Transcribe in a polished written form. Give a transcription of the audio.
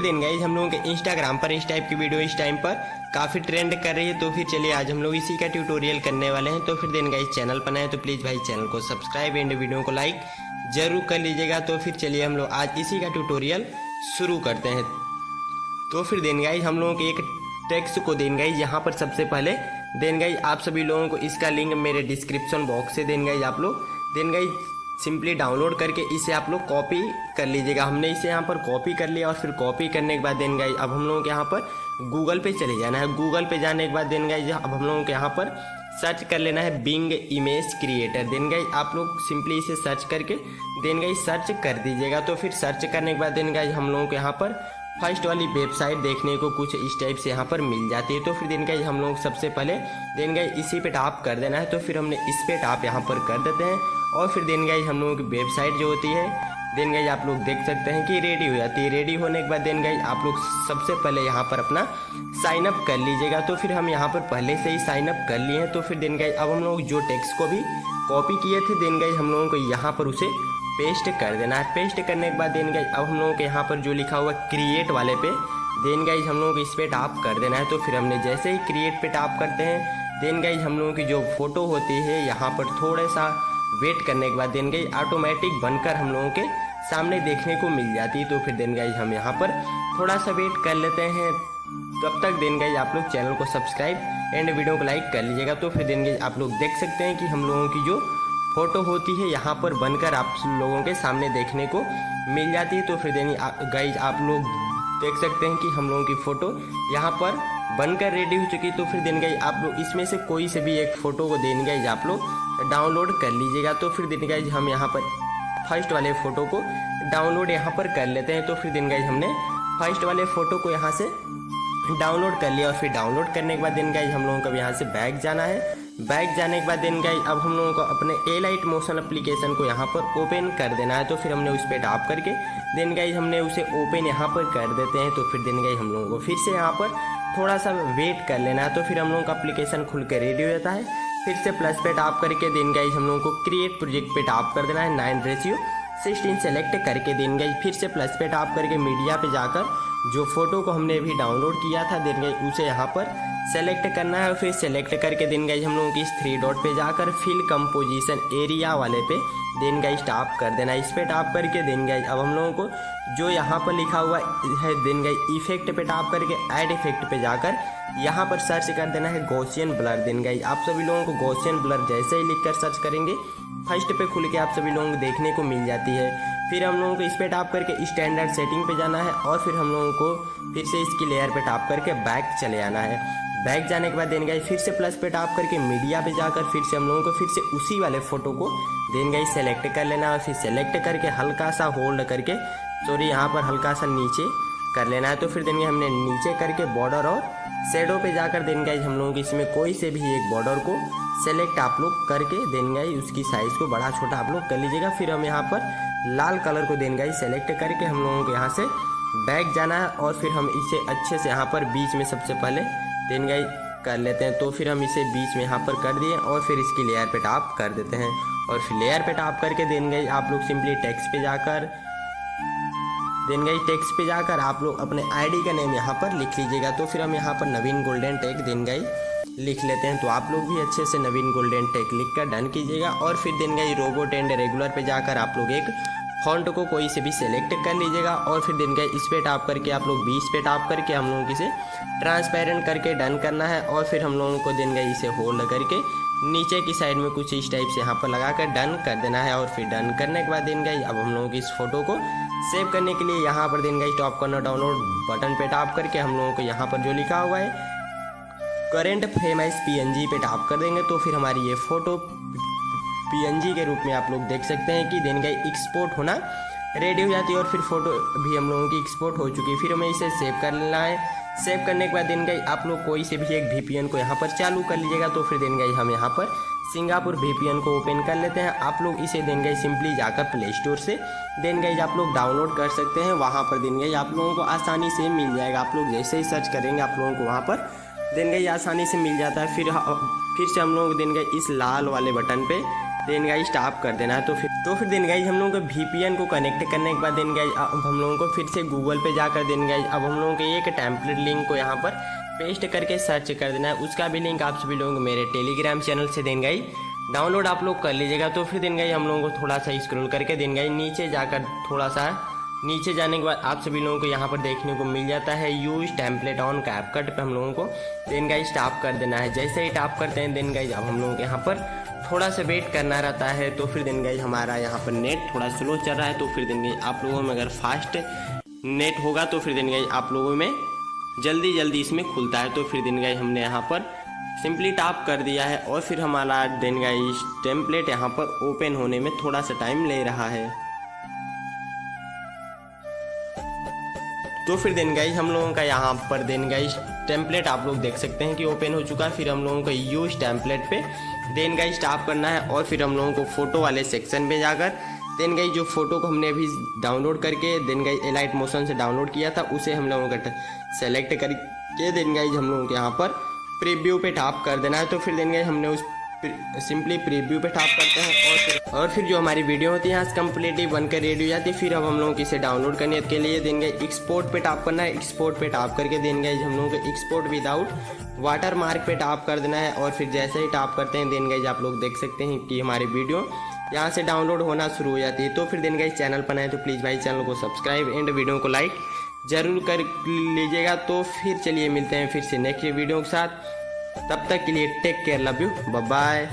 दिन गाइज हम लोगों के इंस्टाग्राम पर इस टाइप की वीडियो इस टाइम पर काफ़ी ट्रेंड कर रही है। तो फिर चलिए आज हम लोग इसी का ट्यूटोरियल करने वाले हैं। तो फिर दिन गाइज चैनल पर नए तो प्लीज़ भाई चैनल को सब्सक्राइब एंड वीडियो को लाइक जरूर कर लीजिएगा। तो फिर चलिए हम लोग आज इसी का ट्यूटोरियल शुरू करते हैं। तो फिर दिन गाइज हम लोगों के एक टेक्स्ट को दिन गाइज यहाँ पर सबसे पहले दिन गाइज आप सभी लोगों को इसका लिंक मेरे डिस्क्रिप्शन बॉक्स से दिन गाइज आप लोग दिन गाइज सिंपली डाउनलोड करके इसे आप लोग कॉपी कर लीजिएगा। हमने इसे यहाँ पर कॉपी कर लिया और फिर कॉपी करने के बाद देन गाइज अब हम लोगों के यहाँ पर गूगल पे चले जाना है। गूगल पे जाने के बाद देन गाइज अब हम लोगों के यहाँ पर सर्च कर लेना है Bing image creator. Then guys आप लोग सिंपली इसे सर्च करके देन गाइज सर्च कर दीजिएगा। तो फिर सर्च करने के बाद देन गाइज हम लोगों के यहाँ पर फर्स्ट वाली वेबसाइट देखने को कुछ इस टाइप से यहाँ पर मिल जाती है। तो फिर दिन गाइज हम लोग सबसे पहले दिन गाइज इसी पे टैप कर देना है। तो फिर हमने इस पे टैप यहाँ पर कर देते हैं और फिर दिन गाइज हम लोगों की वेबसाइट जो होती है दिन गाइज आप लोग देख सकते हैं कि रेडी हो जाती है। रेडी होने के बाद दिन गाइज आप लोग सबसे पहले यहाँ पर अपना साइन अप कर लीजिएगा। तो फिर हम यहाँ पर पहले से ही साइन अप कर लिए हैं। तो फिर दिन गाइज अब हम लोग जो टेक्स्ट को भी कॉपी किए थे दिन गाइज हम लोगों को यहाँ पर उसे पेस्ट कर देना है। पेस्ट करने के बाद देन गाइज अब हम लोगों के यहाँ पर जो लिखा हुआ क्रिएट वाले पे देन गाइज हम लोगों को इस पे टैप कर देना है। तो फिर हमने जैसे ही क्रिएट पे टैप करते हैं देन गाइज हम लोगों की जो फोटो होती है यहाँ पर थोड़ा सा वेट करने के बाद देन गाइज ऑटोमेटिक बनकर हम लोगों के सामने देखने को मिल जाती है। तो फिर देन गाइज हम यहाँ पर थोड़ा सा वेट कर लेते हैं। तब तक देन गाइज आप लोग चैनल को सब्सक्राइब एंड वीडियो को लाइक कर लीजिएगा। तो फिर देन गाइज आप लोग देख सकते हैं कि हम लोगों की जो फोटो होती है यहाँ पर बनकर आप लोगों के सामने देखने को मिल जाती है। तो फिर देन गाइज आप लोग देख सकते हैं कि हम लोगों की फ़ोटो यहाँ पर बनकर रेडी हो चुकी है। तो फिर देन गाइज आप लोग इसमें से कोई से भी एक फ़ोटो को देन गाइज आप लोग डाउनलोड कर लीजिएगा। तो फिर देन गाइज हम यहाँ पर फर्स्ट वाले फ़ोटो को डाउनलोड यहाँ पर कर लेते हैं। तो फिर देन गाइज हमने फर्स्ट वाले फ़ोटो को यहाँ से डाउनलोड कर लिया और फिर डाउनलोड करने के बाद देन गाइज हम लोगों को यहाँ से बैक जाना है। बैक जाने के बाद देन गाइज अब हम लोगों को अपने एलाइट मोशन एप्लीकेशन को यहाँ पर ओपन कर देना है। तो फिर हमने उस पर टैप करके देन गाइज हमने उसे ओपन यहाँ पर कर देते हैं। तो फिर देन गाइज हम लोगों को फिर से यहाँ पर थोड़ा सा वेट कर लेना है। तो फिर हम लोगों का एप्लीकेशन खुल कर रेडी हो जाता है। फिर से प्लस पे टैप करके देन गाइज हम लोगों को क्रिएट प्रोजेक्ट पे टैप कर देना है। 9:16 सेलेक्ट करके देन गाइज फिर से प्लस पे टैप करके मीडिया पे जाकर जो फोटो को हमने अभी डाउनलोड किया था देन गाइज उसे यहाँ पर सेलेक्ट करना है। और फिर सेलेक्ट करके देन गाइज हम लोगों की इस 3 डॉट पे जाकर फिल कंपोजिशन एरिया वाले पे देन गाइज टैप कर देना है। इस पे टैप करके देन गाइज अब हम लोगों को जो यहाँ पर लिखा हुआ है देन गाइज इफेक्ट पे टैप करके ऐड इफेक्ट पे जाकर यहाँ पर सर्च कर देना है गॉसियन ब्लर। देन गाइज आप सभी लोगों को गॉसियन ब्लर जैसे ही लिखकर सर्च करेंगे फर्स्ट पे खुल के आप सभी लोगों को देखने को मिल जाती है। फिर हम लोगों को इस पे टैप करके स्टैंडर्ड सेटिंग पे जाना है और फिर हम लोगों को फिर से इसकी लेयर पे टैप करके बैक चले आना है। बैक जाने के बाद देन गाइज फिर से प्लस पे टैप करके मीडिया पे जाकर फिर से हम लोगों को फिर से उसी वाले फोटो को देन गाइज सेलेक्ट कर लेना है। फिर सेलेक्ट करके हल्का सा होल्ड करके यहाँ पर हल्का सा नीचे कर लेना है। तो फिर देन गाइज हमने नीचे करके बॉर्डर और शेडो पे जाकर देन गाइज हम लोगों को इसमें कोई से भी एक बॉर्डर को सेलेक्ट आप लोग करके देन गाइज उसकी साइज़ को बड़ा छोटा आप लोग कर लीजिएगा। फिर हम यहाँ पर लाल कलर को देन गाइज सेलेक्ट करके हम लोगों को यहाँ से बैक जाना है और फिर हम इसे अच्छे से यहाँ पर बीच में सबसे पहले देन गाइज कर लेते हैं। तो फिर हम इसे बीच में यहाँ पर कर दिए और फिर इसकी लेयर पे टैप कर देते हैं और फिर लेयर पे टैप करके देन गाइज आप लोग सिंपली टेक्स्ट पे जाकर देन गाइज टेक्स्ट पे जाकर आप लोग अपने आईडी का नेम यहाँ पर लिख लीजिएगा। तो फिर हम यहाँ पर नवीन गोल्डन टेक देन गाइज लिख लेते हैं। तो आप लोग भी अच्छे से नवीन गोल्डन टेक लिख कर डन कीजिएगा और फिर then guys robot and regular पे जाकर आप लोग एक फॉन्ट को कोई से भी सिलेक्ट कर लीजिएगा और फिर दिन गाइज इस पे टैप करके आप लोग बीच पे टैप करके हम लोगों को इसे ट्रांसपेरेंट करके डन करना है और फिर हम लोगों को दिन गाइज इसे होल्ड करके नीचे की साइड में कुछ इस टाइप से यहाँ पर लगा कर डन कर देना है। और फिर डन करने के बाद दिन गाइज अब हम लोगों की इस फोटो को सेव करने के लिए यहाँ पर दिन guys top corner download button पे टैप करके हम लोगों को यहाँ पर जो लिखा हुआ है करेंट फ्रेम एज PNG पे टैप कर देंगे। तो फिर हमारी ये फोटो PNG के रूप में आप लोग देख सकते हैं कि देन गाइज एक्सपोर्ट होना रेडी हो जाती है और फिर फोटो भी हम लोगों की एक्सपोर्ट हो चुकी है। फिर हमें इसे सेव कर लेना है। सेव करने के बाद देन गाइज आप लोग कोई से भी एक VPN को यहाँ पर चालू कर लीजिएगा। तो फिर देन गाइज हम यहाँ पर सिंगापुर VPN को ओपन कर लेते हैं। आप लोग इसे देन गाइज सिंपली जाकर प्ले स्टोर से देन गाइज आप लोग डाउनलोड कर सकते हैं। वहाँ पर देन गाइज आप लोगों को आसानी से मिल जाएगा। आप लोग जैसे ही सर्च करेंगे आप लोगों को वहाँ पर देन गाइज आसानी से मिल जाता है। फिर से हम लोग देन गाइज इस लाल वाले बटन पे देन गाइस टैप कर देना है। तो फिर देन गाइस हम लोगों को VPN को कनेक्ट करने के बाद देन गाइस अब हम लोगों को फिर से गूगल पे जाकर देन गाइस अब हम लोगों को एक टेम्पलेट लिंक को यहाँ पर पेस्ट करके सर्च कर देना है। उसका भी लिंक आप सभी लोगों को मेरे टेलीग्राम चैनल से देन गाइस डाउनलोड आप लोग कर लीजिएगा। तो फिर देन गाइस हम लोगों को थोड़ा सा स्क्रॉल करके देन गाइस नीचे जाकर थोड़ा सा नीचे जाने के बाद आप सभी लोगों को यहाँ पर देखने को मिल जाता है यूज टेम्पलेट ऑन कैपकट पे हम लोगों को देन गाइस टैप कर देना है। जैसे ही टैप करते हैं देन गाइस अब हम लोगों को यहाँ पर थोड़ा सा वेट करना रहता है। तो फिर देन गाइस हमारा यहाँ पर नेट थोड़ा स्लो चल रहा है। तो फिर देन गाइस आप लोगों में अगर फास्ट नेट होगा तो फिर देन गाइस आप लोगों में जल्दी इसमें खुलता है। तो फिर देन गाइस हमने यहाँ पर सिंपली टैप कर दिया है और फिर हमारा देन गाइस टेम्पलेट यहाँ पर ओपन होने में थोड़ा सा टाइम ले रहा है। तो फिर देन गाइस हम लोगों का यहाँ पर देन गाइस टेम्पलेट आप लोग देख सकते हैं कि ओपन हो चुका है। फिर हम लोगों को यूज टेम्पलेट पे देन गाइस टैप करना है और फिर हम लोगों को फोटो वाले सेक्शन में जाकर देन गाइस जो फोटो को हमने अभी डाउनलोड करके देन गाइस एलाइट मोशन से डाउनलोड किया था उसे हम लोगों का सेलेक्ट करके देन गाइस हम लोगों के यहाँ पर प्रीव्यू पे टैप कर देना है। तो फिर देन गाइस हमने उस सिंपली प्रीव्यू पे टैप करते हैं और फिर जो हमारी वीडियो होती है यहाँ से कम्प्लीटली बनकर रेडी हो जाती है। फिर अब हम लोगों को इसे डाउनलोड करने के लिए देन गाइस एक्सपोर्ट पे टैप करना है। एक्सपोर्ट पे टैप करके देन गाइस हम लोगों को एक्सपोर्ट विदाउट वाटर मार्क पे टैप कर देना है और फिर जैसे ही टैप करते हैं देन गाइस आप लोग देख सकते हैं कि हमारी वीडियो यहाँ से डाउनलोड होना शुरू हो जाती है। तो फिर देन गाइस चैनल पर आए तो प्लीज़ भाई चैनल को सब्सक्राइब एंड वीडियो को लाइक जरूर कर लीजिएगा। तो फिर चलिए मिलते हैं फिर से नेक्स्ट वीडियो के साथ। तब तक के लिए take care, love you, bye bye.